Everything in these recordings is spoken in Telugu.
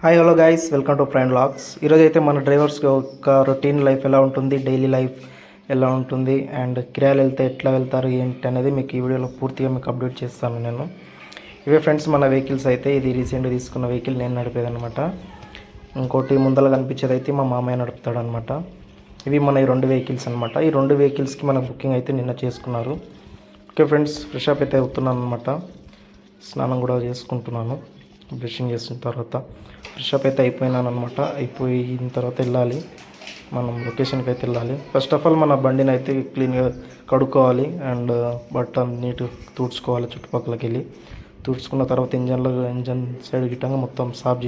Hi hello guys, welcome to prime vlogs. ఈరోజు అయితే మన డ్రైవర్స్ యొక్క రొటీన్ లైఫ్ ఎలా ఉంటుంది, డైలీ లైఫ్ ఎలా ఉంటుంది అండ్ కిరాయిలు వెళ్తే ఎట్లా వెళ్తారు ఏంటి అనేది మీకు ఈ వీడియోలో పూర్తిగా మీకు అప్డేట్ చేస్తాను నేను. ఇవే ఫ్రెండ్స్ మన వెహికల్స్ అయితే. ఇది రీసెంట్గా తీసుకున్న వెహికల్ నేను నడిపేదనమాట. ఇంకోటి ముందర కనిపించేది అయితే మా మామయ్య నడుపుతాడు అనమాట. ఇవి మన ఈ రెండు వెహికల్స్ అనమాట. ఈ రెండు వెహికల్స్కి మన బుకింగ్ అయితే నిన్న చేసుకున్నారు. ఓకే ఫ్రెండ్స్, ఫ్రెష్ అప్ అయితే అవుతున్నాను అనమాట. స్నానం కూడా చేసుకుంటున్నాను. బ్రషింగ్ చేసిన తర్వాత ఫ్రెష్ అప్ అయితే అయిపోయినాను అనమాట. అయిపోయిన తర్వాత వెళ్ళాలి, మనం లొకేషన్కి అయితే వెళ్ళాలి. ఫస్ట్ ఆఫ్ ఆల్ మన బండిని అయితే క్లీన్గా కడుక్కోవాలి అండ్ బట్ట నీట్ తుడుచుకోవాలి. చుట్టుపక్కలకి వెళ్ళి తుడుచుకున్న తర్వాత ఇంజన్ సైడ్ గిట్టంగా మొత్తం సాఫ్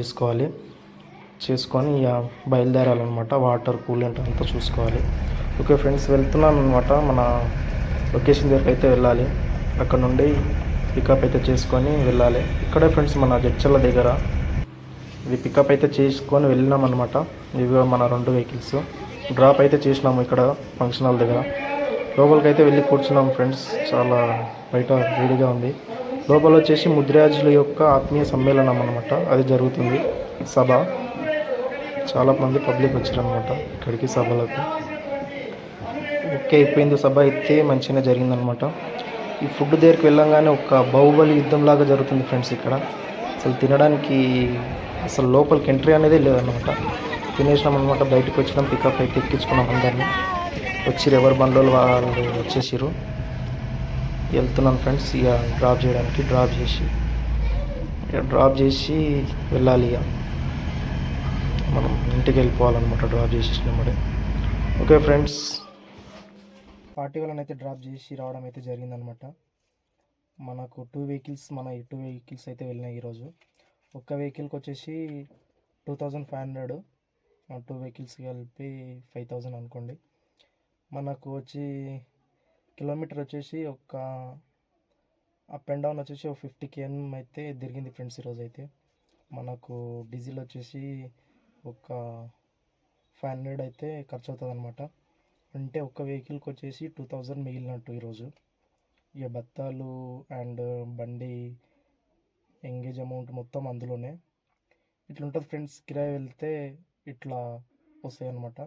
చేసుకొని ఇక బయలుదేరాలన్నమాట. వాటర్ కూలెంట్ అంతా చూసుకోవాలి. ఓకే ఫ్రెండ్స్, వెళ్తున్నాను అనమాట. మన లొకేషన్ దగ్గరికి అయితే వెళ్ళాలి. అక్కడ నుండి పికప్ అయితే చేసుకొని వెళ్ళాలి. ఇక్కడే ఫ్రెండ్స్ మన జడ్చర్ల దగ్గర ఇది పికప్ అయితే చేసుకొని వెళ్ళినాం అనమాట. ఇవి మన రెండు వెహికల్స్ డ్రాప్ అయితే చేసినాము ఇక్కడ ఫంక్షన్ హాల్ దగ్గర. లోపలికి అయితే వెళ్ళి కూర్చున్నాం ఫ్రెండ్స్. చాలా బయట వేడిగా ఉంది. లోపల వచ్చేసి ముద్రాజుల యొక్క ఆత్మీయ సమ్మేళనం అనమాట. అది జరుగుతుంది సభ. చాలామంది పబ్లిక్ వచ్చారనమాట ఇక్కడికి సభలకు. ఓకే అయిపోయింది సభ అయితే, మంచిగా జరిగిందనమాట. ఈ ఫుడ్ దగ్గరికి వెళ్ళంగానే ఒక బాహుబలి యుద్ధంలాగా జరుగుతుంది ఫ్రెండ్స్. ఇక్కడ అసలు తినడానికి అసలు లోపలికి ఎంట్రీ అనేది లేదనమాట. తినేసినాం అనమాట. బయటకు వచ్చినాం, పికప్ అయితే ఎక్కించుకున్నాం. అందరినీ వచ్చి ఎవరి బండ్లు వాళ్ళు వచ్చేసారు. వెళ్తున్నాను ఫ్రెండ్స్ ఇక డ్రాప్ చేయడానికి. డ్రాప్ చేసి వెళ్ళాలి. ఇక మనం ఇంటికి వెళ్ళిపోవాలన్నమాట డ్రాప్ చేసేసినప్పుడే. ఓకే ఫ్రెండ్స్, 40 వాళ్ళని అయితే డ్రాప్ చేసి రావడం అయితే జరిగిందనమాట. మనకు టూ వెహికల్స్ అయితే వెళ్ళినాయి ఈరోజు. ఒక్క వెహికల్కి వచ్చేసి 2500, టూ వెహికల్స్కి కలిపి 5000 అనుకోండి. మనకు వచ్చి కిలోమీటర్ వచ్చేసి ఒక అప్ అండ్ డౌన్ వచ్చేసి ఒక 50 km అయితే తిరిగింది ఫ్రెండ్స్ ఈరోజు అయితే. మనకు డీజిల్ వచ్చేసి ఒక 500 అయితే ఖర్చు అవుతుంది అనమాట. అంటే ఒక్క వెహికల్కి వచ్చేసి 2000 మిగిలినట్టు ఈరోజు. ఇక బత్తాలు అండ్ బండి ఎంగేజ్ అమౌంట్ మొత్తం అందులోనే. ఇట్లా ఉంటుంది ఫ్రెండ్స్. కిరాయి వెళ్తే ఇట్లా వస్తాయి అనమాట.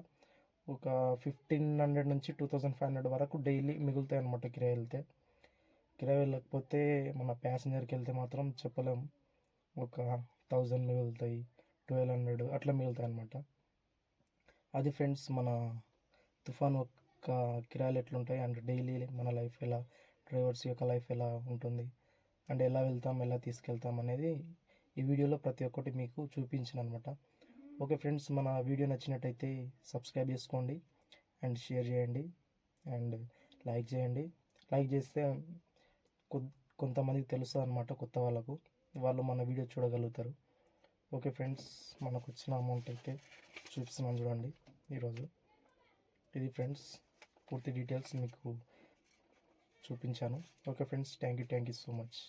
ఒక 1500 నుంచి 2500 వరకు డైలీ మిగులుతాయి అనమాట కిరాయి వెళ్తే. కిరాయి వెళ్ళకపోతే మన ప్యాసింజర్కి వెళ్తే మాత్రం చెప్పలేం. ఒక 1000 మిగులుతాయి, 1200 అట్లా మిగులుతాయి అనమాట. అది ఫ్రెండ్స్ మన తుఫాన్ యొక్క కిరాయిలు ఎట్లుంటాయి అండ్ డైలీ మన లైఫ్ ఎలా, డ్రైవర్స్ యొక్క లైఫ్ ఎలా ఉంటుంది అండ్ ఎలా వెళ్తాం, ఎలా తీసుకెళ్తాం అనేది ఈ వీడియోలో ప్రతి ఒక్కటి మీకు చూపించిన అనమాట. ఓకే ఫ్రెండ్స్, మన వీడియో నచ్చినట్టయితే సబ్స్క్రైబ్ చేసుకోండి అండ్ షేర్ చేయండి అండ్ లైక్ చేయండి. లైక్ చేస్తే కొంతమందికి తెలుస్తుంది అనమాట, కొత్త వాళ్ళకు. వాళ్ళు మన వీడియో చూడగలుగుతారు. ఓకే ఫ్రెండ్స్, మనకు వచ్చిన అమౌంట్ అయితే చూపిస్తున్నాను చూడండి ఈరోజు. ఇది ఫ్రెండ్స్ పూర్తి డీటెయిల్స్ మీకు చూపించాను. Okay friends, thank you so much.